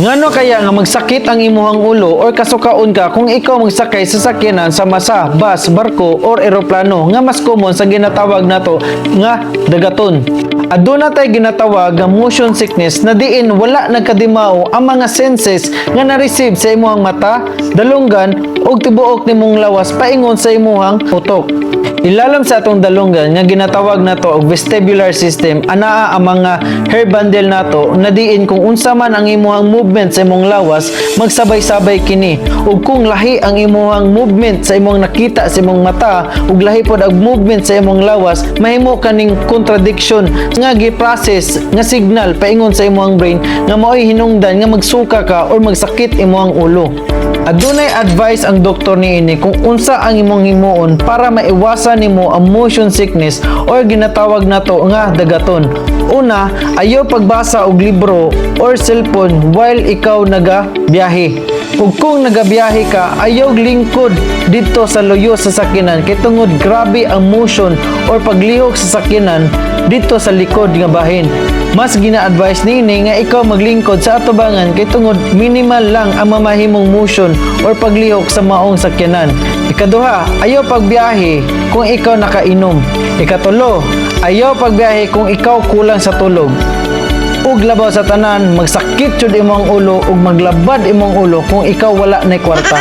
Ngano kaya nga magsakit ang imuhang ulo or kasukaon ka kung ikaw magsakay sa sakyanan sa masa, bus, barko or eroplano nga mas common sa ginatawag nato nga dagaton. Aduna tay ginatawag nga motion sickness na diin wala nagkadimao ang mga senses nga na-receive sa imuhang mata, dalunggan ug tibuok nimong lawas paingon sa imuhang utok. Ilalam sa atong dalunggan nga ginatawag nato og vestibular system anaa ang mga hair bundle nato na diin kung unsa man ang imuhang movement sa imong lawas magsabay-sabay kini ug kung lahi ang imuhang movement sa imong nakita sa imong mata ug lahi pod ang movement sa imong lawas mahimo kaning contradiction nga gi-process nga signal paingon sa imong brain nga mao'y hinungdan nga magsuka ka or magsakit imong ulo. Adunay advice ang doktor niini kung unsa ang imong himuon para maiwasan nimo ang motion sickness or ginatawag nato nga dagaton. Una, ayaw pagbasa og libro or cellphone while ikaw nagabiyahe. Ug kung nagabiyahe ka, ayaw lingkod dito sa luyo sa sakyanan kay tungod grabe ang motion or paglihok sa sakyanan dito sa likod nga bahin. Mas gina-advise nini nga ikaw maglingkod sa atubangan kay tungod minimal lang ang mamahimong motion or paglihok sa maong sakyanan. Ikaduha, ayaw pagbiyahe kung ikaw nakainom. Ikatulo, ayaw pagbiyahe kung ikaw kulang sa tulog. Ug labaw sa tanan, magsakit jud imong ulo ug maglabad imong ulo kung ikaw wala nay kwarta.